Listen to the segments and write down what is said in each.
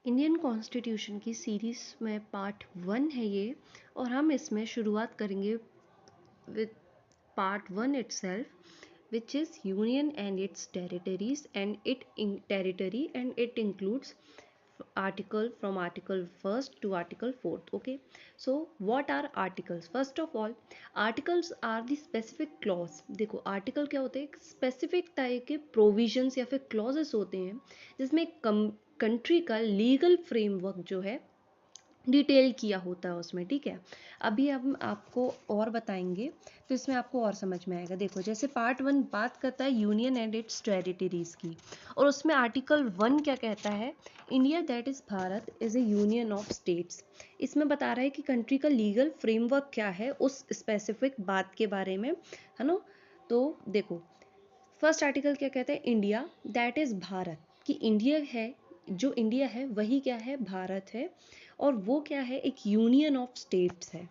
Indian constitution की series में part 1 है ये, और हम इसमें शुरुआत करेंगे with part 1 itself, which is union and its territories and territory, and it includes article from article 1st to article 4th. Okay, so what are articles? First of all, articles are the specific clause. देखो article क्या होते हैं? Specific type के provisions या फिर clauses होते हैं जिसमें कंट्री का लीगल फ्रेमवर्क जो है डिटेल किया होता है उसमें। ठीक है, अभी हम आपको और बताएंगे तो इसमें आपको और समझ में आएगा। देखो जैसे पार्ट 1 बात करता है यूनियन एंड इट्स टेरिटरीज की, और उसमें आर्टिकल 1 क्या कहता है? India that is Bharat is a union of states. इसमें बता रहा है कि कंट्री का लीगल फ्रेमवर्क क्या है उस स्पेसिफिक बात के बारे में, है ना। तो देखो फर्स्ट आर्टिकल क्या कहता है? इंडिया दैट इज भारत, कि इंडिया है, जो इंडिया है वही क्या है? भारत है, और वो क्या है? एक यूनियन ऑफ स्टेट्स है।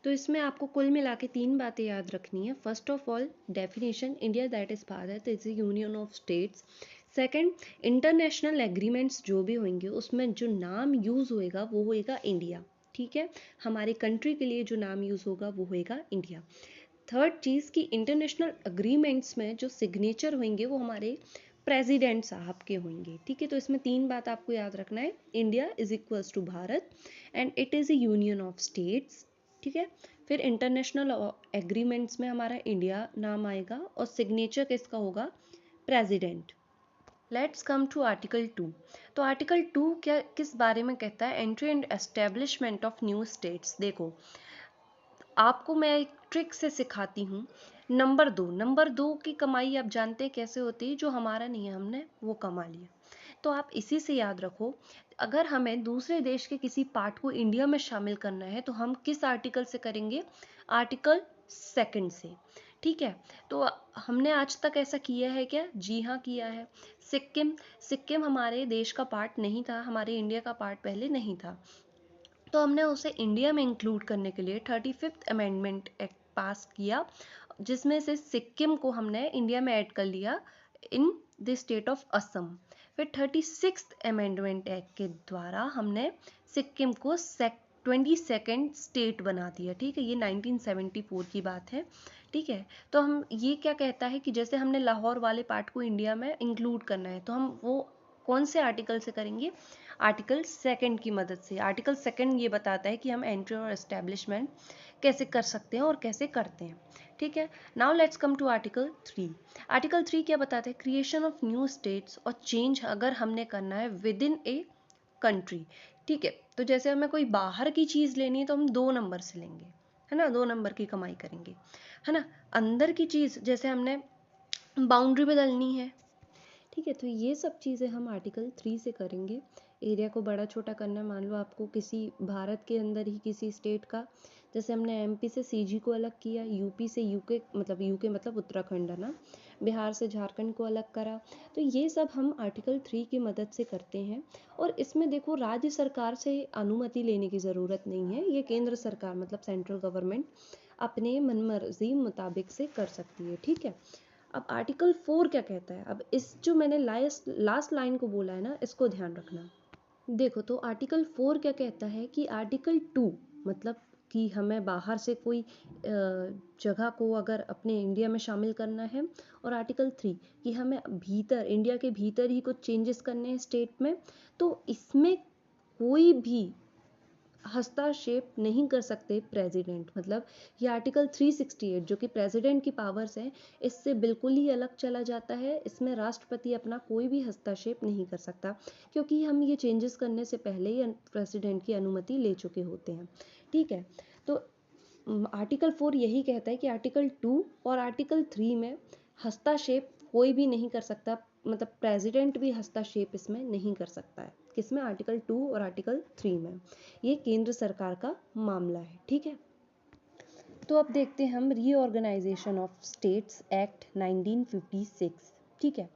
तो इसमें आपको कुल मिला के 3 बातें याद रखनी है। First of all definition, India that is Bharat is a union of states. Second, international agreements जो भी होंगे उसमें जो नाम यूज़ होएगा वो होएगा इंडिया। ठीक है, हमारे कंट्री के लिए जो नाम यूज़ होगा वो होएगा इंडिया। थर्ड चीज़ कि इंटरनेशनल अग्रीमेंट्स में जो सिग्नेचर होंगे वो हमारे प्रेसिडेंट साहब के होंगे। ठीक है, तो इसमें 3 बात आपको याद रखना है। India is equals to Bharat and it is a union of states. ठीक है, फिर इंटरनेशनल एग्रीमेंट्स में हमारा इंडिया नाम आएगा और सिग्नेचर किसका होगा? President. Let's come to article 2। तो आर्टिकल 2 क्या किस बारे में कहता है? Entry and establishment of new states. देखो आपको मैं एक ट्रिक से सिखाती हूँ। नंबर 2 की कमाई आप जानते हैं कैसे होती है? जो हमारा नहीं है हमने वो कमा लिया। तो आप इसी से याद रखो, अगर हमें दूसरे देश के किसी पार्ट को इंडिया में शामिल करना है तो हम किस आर्टिकल से करेंगे? आर्टिकल 2 से। ठीक है, तो हमने आज तक ऐसा किया है क्या? जी हाँ किया है। सिक्किम सिक्किम हमारे देश का पार्ट नहीं था, हमारे इंडिया का पार्ट पहले नहीं था, तो हमने उसे इंडिया में इंक्लूड करने के लिए 35th अमेंडमेंट एक्ट पास किया, जिसमें से सिक्किम को हमने इंडिया में ऐड कर लिया in the state of Assam. फिर 36th अमेंडमेंट एक्ट के द्वारा हमने सिक्किम को 22nd स्टेट बना दिया। ठीक है, ये 1974 की बात है। ठीक है, तो हम ये क्या कहता है कि जैसे हमने लाहौर वाले पार्ट को इंडिया में इंक्लूड करना है तो हम वो कौन से आर्टिकल से करेंगे? आर्टिकल 2 की मदद से। आर्टिकल 2 ये बताता है कि हम एंट्री और एस्टेब्लिशमेंट कैसे कर सकते हैं और कैसे करते हैं। ठीक है, now let's come to article 3। Article 3 क्या बताता है? क्रिएशन ऑफ न्यू स्टेट्स और चेंज अगर हमने करना है विद इन ए कंट्री। ठीक है, तो जैसे हमें कोई बाहर की चीज़ लेनी है तो हम 2 नंबर से लेंगे, है ना, 2 नंबर की कमाई करेंगे, है ना। अंदर की चीज़ जैसे हमने बाउंड्री बदलनी है, ठीक है, तो ये सब चीज़ें हम आर्टिकल 3 से करेंगे। एरिया को बड़ा छोटा करना, मान लो आपको किसी भारत के अंदर ही किसी स्टेट का, जैसे हमने एमपी से सीजी को अलग किया, यूपी से यूके मतलब उत्तराखंड, है ना, बिहार से झारखंड को अलग करा, तो ये सब हम आर्टिकल 3 की मदद से करते हैं। और इसमें देखो राज्य सरकार से अनुमति लेने की ज़रूरत नहीं है, ये केंद्र सरकार मतलब सेंट्रल गवर्नमेंट अपने मनमर्जी मुताबिक से कर सकती है। ठीक है, अब आर्टिकल 4 क्या कहता है? अब इस जो मैंने लास्ट लाइन को बोला है ना, इसको ध्यान रखना। देखो तो आर्टिकल 4 क्या कहता है कि आर्टिकल 2 मतलब कि हमें बाहर से कोई जगह को अगर अपने इंडिया में शामिल करना है, और आर्टिकल 3 कि हमें भीतर इंडिया के भीतर ही कुछ चेंजेस करने हैं स्टेट में, तो इसमें कोई भी हस्तक्षेप नहीं कर सकते प्रेसिडेंट। मतलब ये आर्टिकल 368 जो कि प्रेसिडेंट की पावर्स है, इससे बिल्कुल ही अलग चला जाता है। इसमें राष्ट्रपति अपना कोई भी हस्तक्षेप नहीं कर सकता, क्योंकि हम ये चेंजेस करने से पहले ही प्रेसिडेंट की अनुमति ले चुके होते हैं। ठीक है, तो आर्टिकल 4 यही कहता है कि आर्टिकल 2 और आर्टिकल 3 में हस्तक्षेप कोई भी नहीं कर सकता, मतलब प्रेसिडेंट भी हस्तक्षेप इसमें नहीं कर सकता है। किसमें? आर्टिकल 2 और आर्टिकल 3 में। ये केंद्र सरकार का मामला है। ठीक है, तो अब देखते हैं हम रीऑर्गेनाइजेशन ऑफ स्टेट्स एक्ट 1956। ठीक है,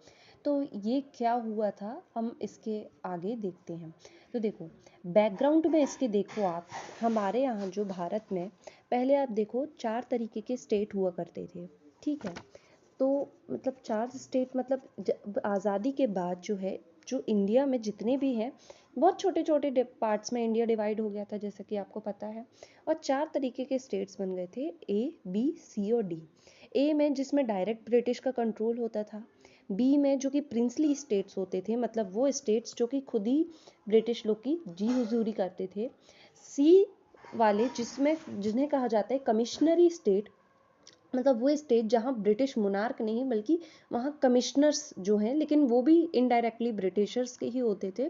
तो ये क्या हुआ था हम इसके आगे देखते हैं। तो देखो बैकग्राउंड में इसके देखो आप, हमारे यहाँ जो भारत में पहले आप देखो 4 तरीके के स्टेट हुआ करते थे। ठीक है, तो मतलब 4 स्टेट मतलब आज़ादी के बाद जो है जो इंडिया में जितने भी हैं, बहुत छोटे छोटे पार्ट्स में इंडिया डिवाइड हो गया था जैसे कि आपको पता है, और 4 तरीके के स्टेट्स बन गए थे, ए, बी, सी और डी। ए में जिसमें डायरेक्ट ब्रिटिश का कंट्रोल होता था, बी में जो कि प्रिंसली स्टेट्स होते थे, मतलब वो स्टेट्स जो कि खुद ही ब्रिटिश लोग की जी हुजूरी करते थे, सी वाले जिसमें जिन्हें कहा जाता है कमिश्नरी स्टेट, मतलब वो स्टेट जहाँ ब्रिटिश मोनार्क नहीं बल्कि वहाँ कमिश्नर्स जो हैं, लेकिन वो भी इनडायरेक्टली ब्रिटिशर्स के ही होते थे,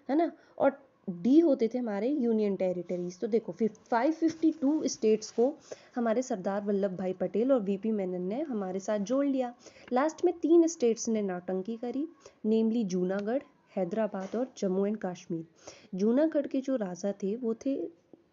है ना। और डी होते थे हमारे यूनियन टेरिटरीज। तो देखो 552 स्टेट्स को हमारे सरदार वल्लभ भाई पटेल और वीपी मेनन ने हमारे साथ जोड़ लिया। लास्ट में 3 स्टेट्स ने नौटंकी करी, नेमली जूनागढ़, हैदराबाद और जम्मू एंड कश्मीर। जूनागढ़ के जो राजा थे वो थे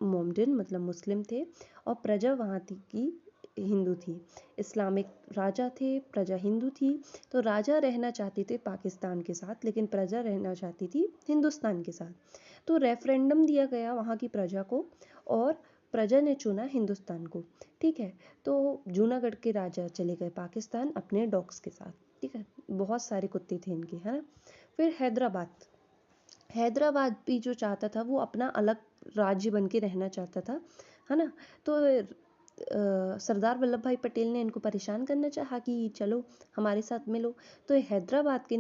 मोमडन, मतलब मुस्लिम थे, और प्रजा वहाँ की हिंदू थी। इस्लामिक राजा थे, प्रजा हिंदू थी। तो राजा रहना चाहते थे पाकिस्तान के साथ, लेकिन प्रजा रहना चाहती थी हिंदुस्तान के साथ। तो रेफरेंडम दिया गया वहाँ की प्रजा को, और प्रजा ने चुना हिंदुस्तान को। ठीक है, तो जूनागढ़ के राजा चले गए पाकिस्तान अपने डॉग्स के साथ। ठीक है, बहुत सारे कुत्ते थे इनके, है ना। फिर हैदराबाद, हैदराबाद भी जो चाहता था वो अपना अलग राज्य बन के रहना चाहता था, है ना। तो सरदार वल्लभ भाई पटेल ने इनको परेशान करना चाहा कि चलो हमारे साथ मिलो। तो हैदराबाद के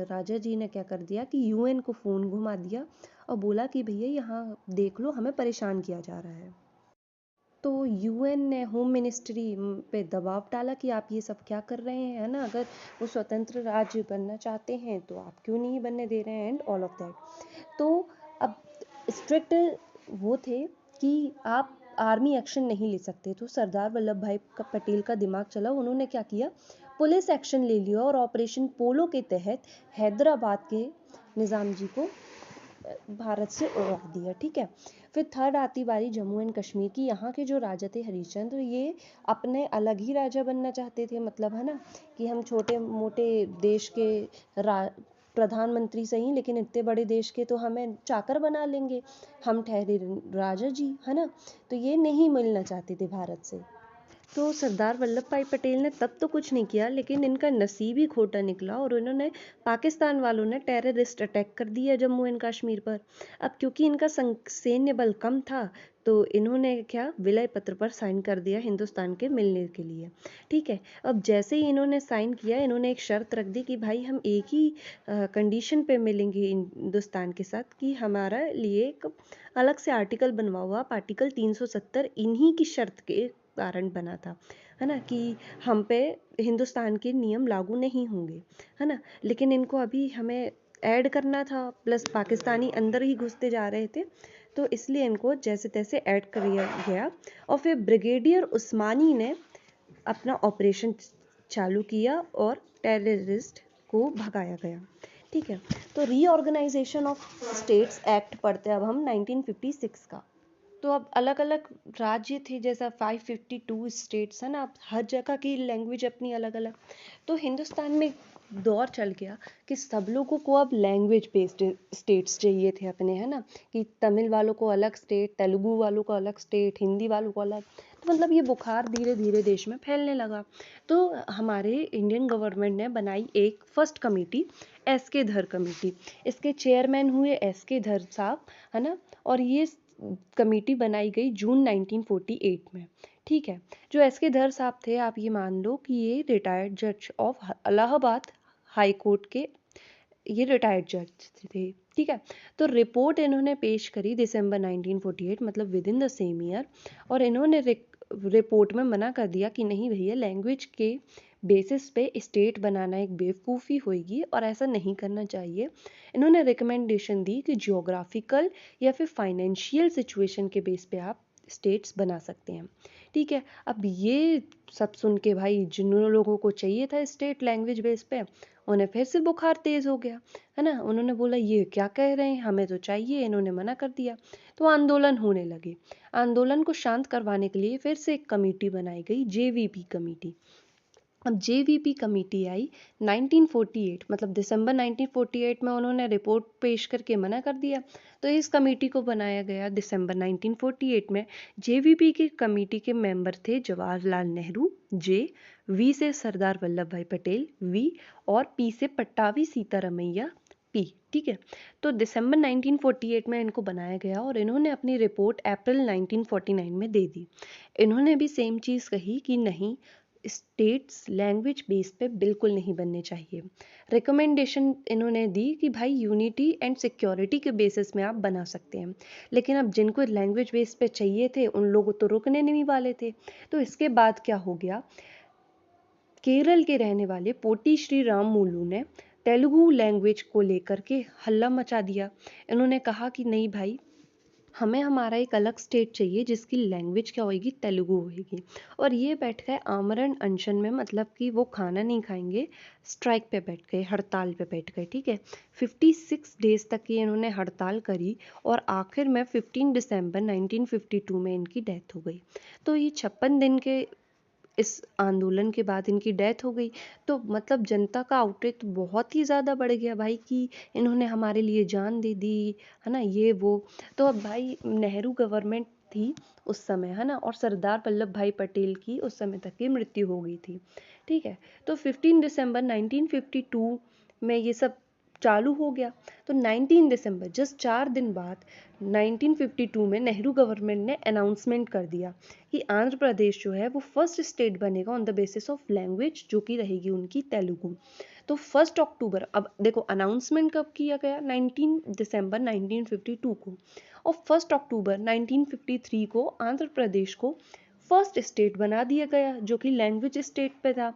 राजा जी ने क्या कर दिया कि यूएन को फ़ोन घुमा दिया और बोला कि भैया यहाँ देख लो, हमें परेशान किया जा रहा है। तो यूएन ने होम मिनिस्ट्री पे दबाव डाला कि आप ये सब क्या कर रहे हैं, है ना। अगर वो स्वतंत्र राज्य बनना चाहते हैं तो आप क्यों नहीं बनने दे रहे हैं, एंड ऑल ऑफ दैट। तो अब स्ट्रिक्ट वो थे कि आप आर्मी एक्शन नहीं ले सकते। तो सरदार वल्लभ भाई पटेल का दिमाग चला, उन्होंने क्या किया, पुलिस एक्शन ले लिया और ऑपरेशन पोलो के तहत हैदराबाद के निज़ाम जी को भारत से उड़ा दिया। ठीक है, फिर थर्ड आती बारी जम्मू एंड कश्मीर की। यहाँ के जो राजा थे हरिश्चंद्र, ये अपने अलग ही राजा बनना चाहते थे, मतलब है ना कि हम छोटे मोटे देश के प्रधानमंत्री सही, लेकिन इतने बड़े देश के तो हमें चाकर बना लेंगे, हम ठहरे राजा जी, है ना। तो ये नहीं मिलना चाहते थे भारत से। तो सरदार वल्लभ भाई पटेल ने तब तो कुछ नहीं किया, लेकिन इनका नसीब ही खोटा निकला और इन्होंने, पाकिस्तान वालों ने टेररिस्ट अटैक कर दिया जम्मू एंड कश्मीर पर। अब क्योंकि इनका सैन्य बल कम था, तो इन्होंने क्या, विलय पत्र पर साइन कर दिया हिंदुस्तान के मिलने के लिए। ठीक है, अब जैसे ही इन्होंने साइन किया, इन्होंने एक शर्त रख दी कि भाई हम एक ही कंडीशन पे मिलेंगे हिंदुस्तान के साथ, कि हमारा लिए एक अलग से आर्टिकल बनवाओ आप, आर्टिकल 370 इन्हीं की शर्त के कारण बना था, है ना, कि हम पे हिंदुस्तान के नियम लागू नहीं होंगे, है ना। लेकिन इनको अभी हमें ऐड करना था, प्लस पाकिस्तानी अंदर ही घुसते जा रहे थे, तो इसलिए इनको जैसे तैसे ऐड कर दिया गया। और फिर ब्रिगेडियर उस्मानी ने अपना ऑपरेशन चालू किया और टेररिस्ट को भगाया गया। ठीक है, तो रीऑर्गेनाइजेशन ऑफ स्टेट्स एक्ट पढ़ते हैं अब हम 1956 का। तो अब अलग अलग राज्य थे, जैसा 552 स्टेट्स है ना, अब हर जगह की लैंग्वेज अपनी अलग अलग। तो हिंदुस्तान में दौर चल गया कि सब लोगों को अब लैंग्वेज बेस्ड स्टेट्स चाहिए थे अपने, है ना, कि तमिल वालों को अलग स्टेट, तेलुगु वालों को अलग स्टेट, हिंदी वालों को अलग। तो मतलब ये बुखार धीरे धीरे देश में फैलने लगा। तो हमारे इंडियन गवर्नमेंट ने बनाई एक फर्स्ट कमेटी, एस के धर कमेटी। इसके चेयरमैन हुए एस के धर साहब, है ना। और ये कमेटी बनाई गई जून 1948 में। ठीक है, जो एस के धर साहब थे, आप ये मान लो कि ये रिटायर्ड जज ऑफ इलाहाबाद हाई कोर्ट के, ये रिटायर्ड जज थे। ठीक है, तो रिपोर्ट इन्होंने पेश करी दिसंबर 1948, मतलब with in the same year. और इन्होंने रिपोर्ट में मना कर दिया कि नहीं भैया, लैंग्वेज के बेसिस पे स्टेट बनाना एक बेवकूफ़ी होगी और ऐसा नहीं करना चाहिए। इन्होंने रिकमेंडेशन दी कि जियोग्राफिकल या फिर फाइनेंशियल सिचुएशन के बेस पे आप स्टेट्स बना सकते हैं। ठीक है, अब ये सब सुन के भाई जिन लोगों को चाहिए था स्टेट लैंग्वेज बेस पे, उन्हें फिर से बुखार तेज हो गया, है ना। उन्होंने बोला ये क्या कह रहे हैं, हमें तो चाहिए। इन्होंने मना कर दिया, तो आंदोलन होने लगे। आंदोलन को शांत करवाने के लिए फिर से एक कमेटी बनाई गई, जेवीपी कमेटी। अब जेवीपी कमेटी आई 1948, मतलब दिसंबर 1948 में उन्होंने रिपोर्ट पेश करके मना कर दिया। तो इस कमेटी को बनाया गया दिसंबर 1948 में। जेवीपी की कमेटी के मेंबर थे जवाहरलाल नेहरू जे, वी से सरदार वल्लभ भाई पटेल वी, और पी से पट्टाभी सीतारमैया ठीक है। तो दिसंबर 1948 में इनको बनाया गया और इन्होंने अपनी रिपोर्ट अप्रैल 1949 में दे दी। इन्होंने भी सेम चीज़ कही कि नहीं, स्टेट्स लैंग्वेज बेस पे बिल्कुल नहीं बनने चाहिए। रिकमेंडेशन इन्होंने दी कि भाई यूनिटी एंड सिक्योरिटी के बेसिस में आप बना सकते हैं, लेकिन अब जिनको लैंग्वेज बेस पे चाहिए थे उन लोगों तो रुकने नहीं वाले थे। तो इसके बाद क्या हो गया, केरल के रहने वाले पोटी श्री राममुलु ने तेलुगु लैंग्वेज को लेकर के हल्ला मचा दिया। इन्होंने कहा कि नहीं भाई, हमें हमारा एक अलग स्टेट चाहिए जिसकी लैंग्वेज क्या होगी, तेलुगु होगी। और ये बैठ गए आमरण अनशन में, मतलब कि वो खाना नहीं खाएंगे, स्ट्राइक पे बैठ गए, हड़ताल पे बैठ गए। ठीक है, 56 डेज तक ये इन्होंने हड़ताल करी और आखिर में 15 दिसंबर 1952 में इनकी डेथ हो गई। तो ये 56 दिन के इस आंदोलन के बाद इनकी डेथ हो गई। तो मतलब जनता का आउटरीच तो बहुत ही ज़्यादा बढ़ गया भाई कि इन्होंने हमारे लिए जान दे दी, है ना, ये वो। तो अब भाई नेहरू गवर्नमेंट थी उस समय, है ना, और सरदार वल्लभ भाई पटेल की उस समय तक की मृत्यु हो गई थी। ठीक है, तो 15 दिसंबर 1952 में ये सब चालू हो गया। तो 19 दिसंबर जस्ट 4 दिन बाद 1952 में नेहरू गवर्नमेंट ने अनाउंसमेंट कर दिया कि आंध्र प्रदेश जो है वो फर्स्ट स्टेट बनेगा on the basis of language, जो कि रहेगी उनकी तेलुगु। तो 1 अक्टूबर, अब देखो अनाउंसमेंट कब किया गया, 19 दिसंबर 1952 को, और 1 अक्टूबर 1953 को आंध्र प्रदेश को फर्स्ट स्टेट बना दिया गया, जो कि लैंग्वेज स्टेट पे था।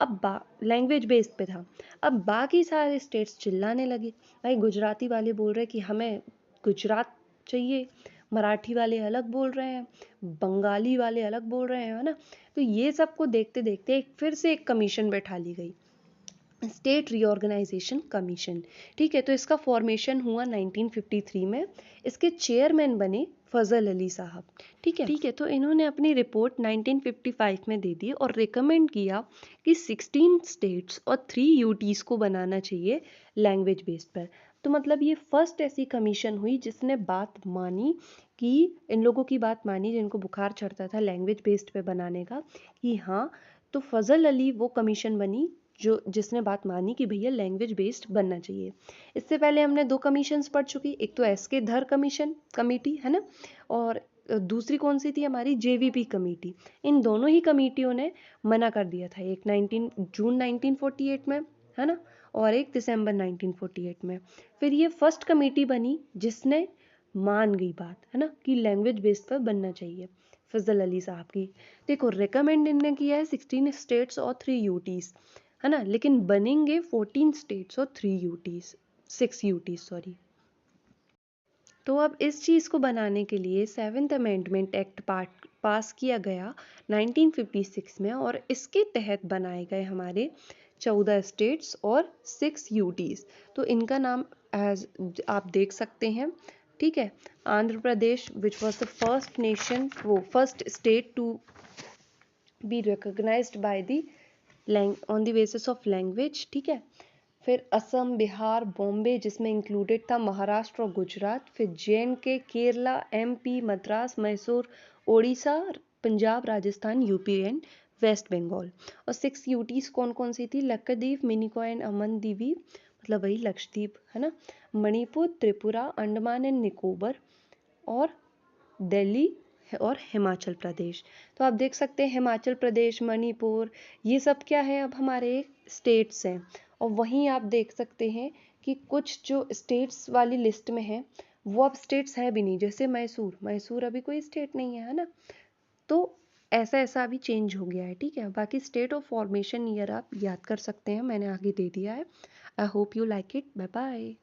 अब लैंग्वेज बेस्ड पे था। अब बाकी सारे स्टेट्स चिल्लाने लगे, भाई गुजराती वाले बोल रहे कि हमें गुजरात चाहिए, मराठी वाले अलग बोल रहे हैं, बंगाली वाले अलग बोल रहे हैं, है ना। तो ये सबको देखते देखते फिर से एक कमीशन बैठा ली गई, स्टेट रीऑर्गेनाइजेशन कमीशन। ठीक है, तो इसका फॉर्मेशन हुआ 1953 में। इसके चेयरमैन बने फजल अली साहब। ठीक है, तो इन्होंने अपनी रिपोर्ट 1955 में दे दी और रिकमेंड किया कि 16 स्टेट्स और 3 यूटीज को बनाना चाहिए लैंग्वेज बेस्ड पर। तो मतलब ये फर्स्ट ऐसी कमीशन हुई जिसने बात मानी, कि इन लोगों की बात मानी जिनको बुखार चढ़ता था लैंग्वेज बेस्ड पे बनाने का, कि हाँ। तो फजल अली वो कमीशन बनी जो जिसने बात मानी कि भैया लैंग्वेज बेस्ड बनना चाहिए। इससे पहले हमने 2 कमीशंस पढ़ चुकी, एक तो एस.के. धर कमीशन कमेटी, है ना, और दूसरी कौन सी थी हमारी, जेवीपी कमेटी। इन दोनों ही कमेटियों ने मना कर दिया था, एक 19 जून 1948 में, है ना, और एक दिसंबर 1948 में। फिर ये फर्स्ट कमेटी बनी जिसने मान गई बात, है ना, कि लैंग्वेज बेस्ड पर बनना चाहिए, फजल अली साहब की। देखो रिकमेंड इनने किया है 16 स्टेट्स और 3 यूटीज, है ना, लेकिन बनेंगे 14 स्टेट्स और 3 यूटीज, 6 यूटीज सॉरी। तो अब इस चीज़ को बनाने के लिए 7th अमेंडमेंट एक्ट पास किया गया 1956 में, और इसके तहत बनाए गए हमारे 14 स्टेट्स और 6 यूटीज। तो इनका नाम एज आप देख सकते हैं। ठीक है, Andhra Pradesh which was the first nation, वो first state to be recognised by the on the basis of language. ठीक है, फिर असम, बिहार, बॉम्बे जिसमें इंक्लूडेड था महाराष्ट्र और गुजरात, फिर J and K, Kerala, MP, Madras, Mysore, Odisha, Punjab, Rajasthan, UP and West Bengal. और 6 यूटीज कौन कौन सी थी, लक्षद्वीप, मिनिकॉय एंड अमन दीवी, मतलब वही लक्षद्वीप, है ना, मणिपुर, त्रिपुरा, अंडमान एंड निकोबर, और दिल्ली और हिमाचल प्रदेश। तो आप देख सकते हैं हिमाचल प्रदेश, मणिपुर, ये सब क्या है, अब हमारे स्टेट्स हैं। और वहीं आप देख सकते हैं कि कुछ जो स्टेट्स वाली लिस्ट में है वो अब स्टेट्स है भी नहीं, जैसे मैसूर, मैसूर अभी कोई स्टेट नहीं है ना। तो ऐसा ऐसा अभी चेंज हो गया है। ठीक है, बाकी स्टेट ऑफ फॉर्मेशन ईयर आप याद कर सकते हैं, मैंने आगे दे दिया है। I hope you like it. Bye bye.